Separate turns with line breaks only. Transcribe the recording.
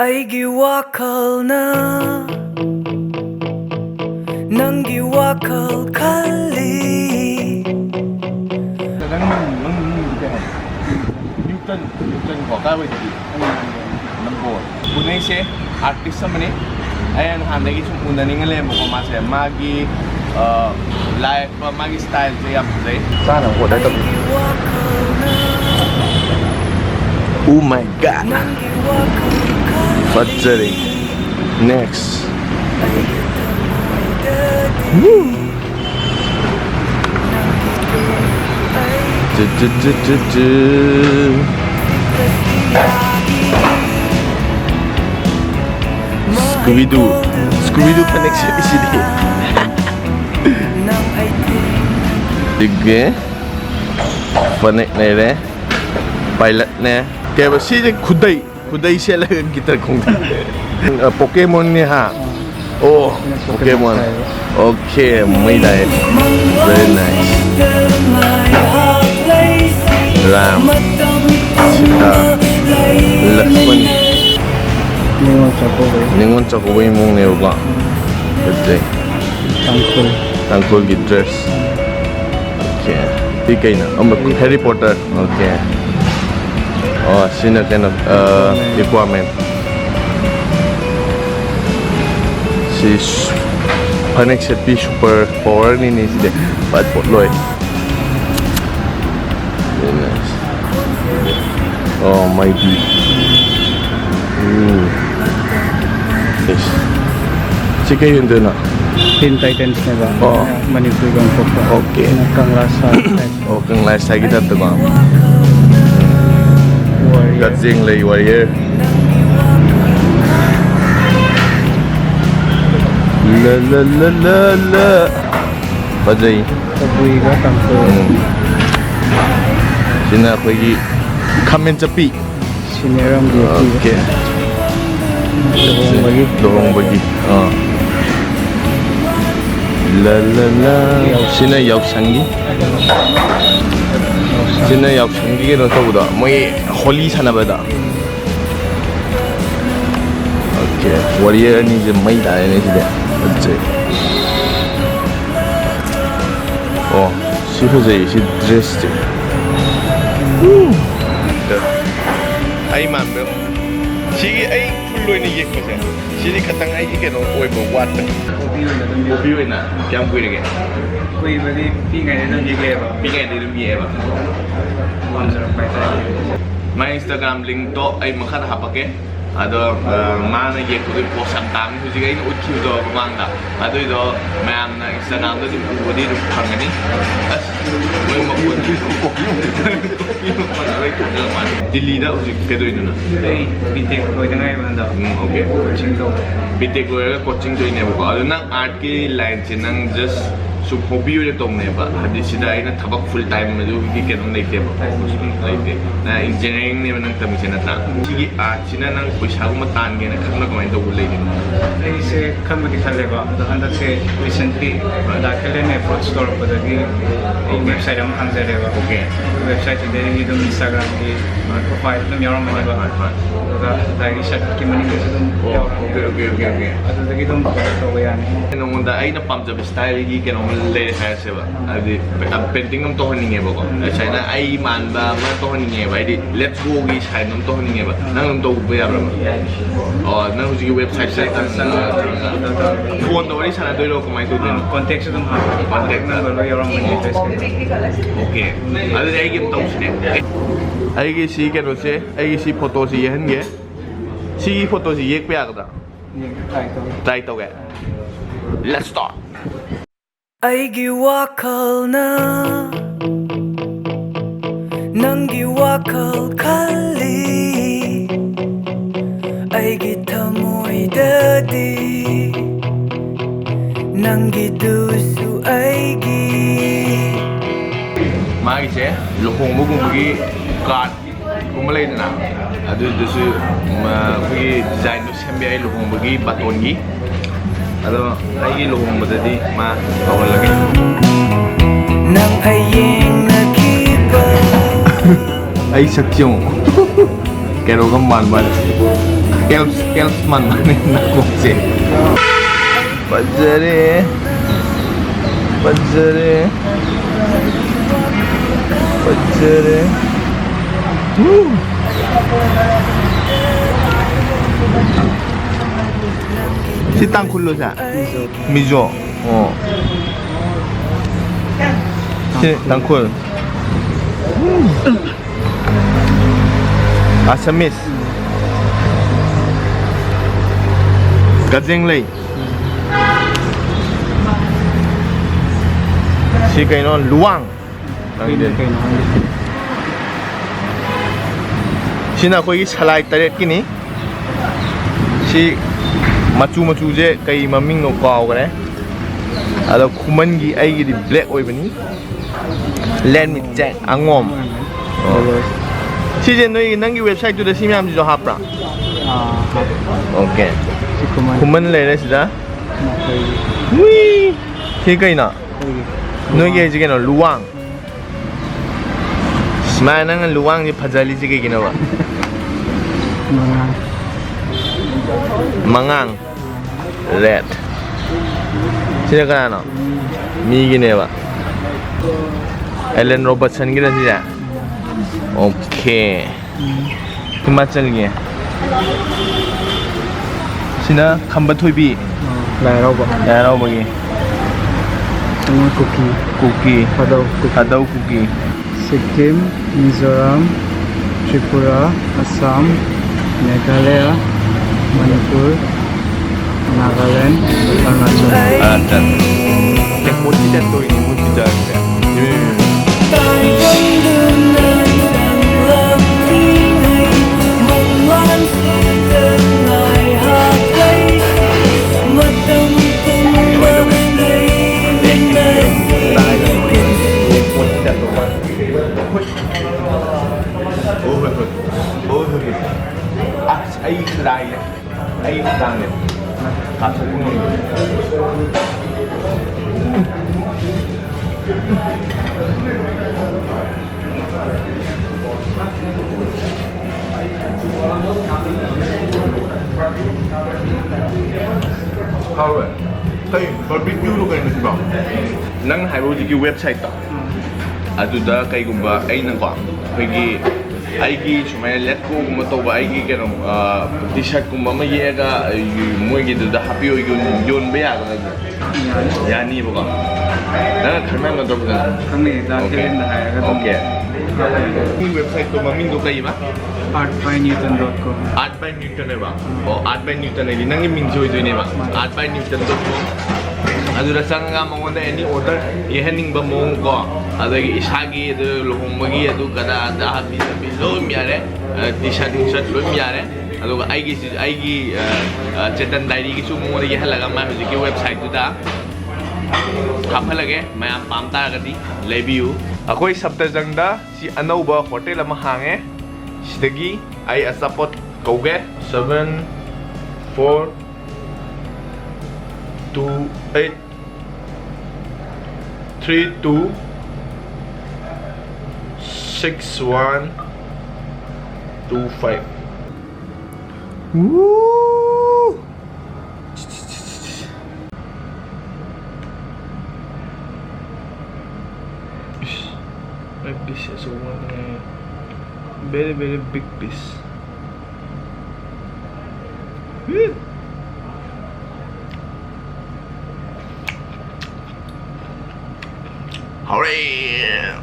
ꯑꯩꯒꯤ ꯋꯥꯈꯜꯅ ꯅꯪꯒꯤ ꯋꯥꯈꯜ ꯈꯜꯂꯤ
ꯅ꯭ꯌꯨꯇꯟ ꯀꯣ ꯀꯥꯏꯋꯥꯏꯗꯒꯤ ꯅꯝꯕꯣꯜ ꯄꯨꯅꯩꯁꯦ ꯑꯥꯔꯇꯤꯁ ꯑꯃꯅꯤ ꯑꯩꯅ ꯅꯍꯥꯟꯗꯒꯤ ꯁꯨꯝ ꯎꯅꯅꯤꯡꯉ ꯂꯩꯔꯝꯕꯀꯣ ꯃꯥꯁꯦ ꯃꯥꯒꯤ ꯂꯥꯏꯐ ꯃꯥꯒꯤ ꯁ꯭ꯇꯥꯏꯜꯁꯦ ꯌꯥꯝ ꯐꯖꯩ ꯆꯥꯅꯕ ꯑꯣꯔꯗꯔ ꯇꯧꯕꯤ Oh my god fajjare next Woo Scooby-Doo connection di sini. Dige panik nere pilot ne kayak besi je kudai sih lah kita kongsi. Pokemon ni ha. Oh, Pokemon. Okay, muy nice. Very nice. Ram, Sita, Lakshman. Ningon Chocoboy mong nyoba. Betul. Tangkul gi dress. Okay. Tiga na. Harry Potter. Okay. Oh, sini kind of equipment. Si panik sepi super power ni sih. Bad pot loy. Very nice. Oh my god. Yes. Sige yun doon na.
Teen Titans na ba?
Oo.
Manipulong po po.
Okay.
Kang lasa.
Oh, kang lasa kita to ba?
Warrior.
Gadzing lay warrior. La la la la la. Pajay.
Kabuy ka tangko.
Sina pagi kamen capi.
Sinerang beauty.
Okay.
Dohong bagi.
Oh. La la la. Sina yaw sangi. Sina yaw sangi ke nota udah. Moi holy sana beda. Okay. Warrior ni je mai dah ni je. Betul. Oh, si hujai si dress je. Ay mambe. Sige ay tuloy ni yek kasi. Sige katang ay ikeno oy bo wat. Obi na. Kaya mo kuya
Kuy bali pingay na bigay ba?
Bigay din biye ba.
Masarap pa tayo.
My Instagram link to ay makahapake. Ado mana yek ko post ang dami ko sige utki do kumanda. Ado do ma'am na Instagram do di budi do pangani. As mo mo ko. Delhi da uji kedo ina na.
Hey, bitek ko na ngay banda.
Okay.
Coaching to.
BTEC लोग coaching जो इन्हें बुका अदुना art की line से नंग just सुप hobby वाले तोंगने बा हदी सीधा इन्हें थबक फुल टाइम में जो कि केनों नहीं थे बा नहीं ना इंजीनियरिंग ने नंग तमी से ना था कि आर्ट से ना नंग पैसा को मत तान गए ना खत्म कमाई तो बोले कि
ऐसे कम की थाले बा तो अंदर से रिसेंटली दाखिले ने फूड स्टोर पर दगी एक वेबसाइट हम खान जाले बा
ओके
वेबसाइट दे रही तो इंस्टाग्राम की प्रोफाइल तो मेरा मनी बा तो दागी शट की मनी कैसे तुम
ओके
अदुदगी तुम तो यानी
नोंदा आई ना पंप जब स्टाइल की केनों ले है से बा अभी अब पेंटिंग हम तो नहीं है बको अच्छा ना आई मान बा मैं तो नहीं है भाई लेट्स गो की साइड हम तो नहीं है बा ना हम तो ऊपर यार और ना उसकी वेबसाइट से फोन तो वही सारा दो लोग कमाई तो दिन
कॉन्टेक्ट से तुम कॉन्टेक्ट नंबर लो यार मनी एड्रेस
ओके अरे आई की तो उसने आई की सी केनों से आई की सी फोटो सी ये हन्गे सी फोटो सी ये पे आ गया ट्राई तो गया let's start
ꯑꯩꯒꯤ ꯋꯥꯈꯜꯅ ꯅꯪꯒꯤ ꯋꯥꯈꯜ ꯈꯜꯂꯤ ꯑꯩꯒꯤ ꯊꯃꯣꯏꯗꯗꯤ ꯅꯪꯒꯤꯗꯨꯁꯨ ꯑꯩꯒꯤ
마기세 루홍무궁무기 갓 구물레이드나 아두두수 그게 디자인도 샘비아이 루홍무기 바톤기 아도 아이기 루홍무들이 마 가올라게
nang ayeng nakiba
아이 석정 깨로가 만만 elfman manin na kungsi. Pajare. Woo. Si Tangkulo siya? Mizo. Oh. Si Tangkul. Assamese. Gajenglei. Si kayo Luang. Sina ko salai taret kini. Si machu je kai maming no kaw gare. Ado khuman gi ai gi black oi bani. Let me check angom. Si je noi nangi website tu da si myam jo hapra. Okay. Khuman le re sida. Ui. Si kai na. Noi ge ji no luang. Smile nang luang ni phajali ji ge gina ba. Mangang. Red. Sino ka na? Mi gine ba? Ellen Robertson gina siya. Okay. Himachal ge. Sina Khambathoibi. Lairao ba ge. Cookie. Hadau cookie.
Sikkim, Mizoram, Tripura, Assam, Meghalaya, Manipur, Nagaland, Arunachal.
Arunachal. Yang multi jatuh ini multi jatuh. Ay sedang ya. Kasih pun. How are? Hey, barbecue lo kayo nasi bang? Nang haro di website ta. Aduda kay gumba ay nang ko. Kaya aigi sumaya let ko gumatoba aigi kano t-shirt kumba ma yega moigi da happy yon be ya yani boka na kharma ma dog na
Kami dakilen na hayaga.
Okay. Website to maming do kai ba?
artbynewton.com.
Art by Newton ba? O Art by Newton ni nang min joy joy ne ba? artbynewton.com. Adura sanga mongoda any order yehening ba mong ko adagi isagi adu lohongmagi adu kada da habi habi lo myare t-shirt lo myare adu aigi chetan diary ki su mongoda yehalaga ma hujiki website tu da kaphalage mayam pamta gadi lebiu akoi saptajangda si anauba hotel ama hange sidagi ai asapot kauge 7428 32 6125. Woo! My piece is one very big piece. Woo! Hooray!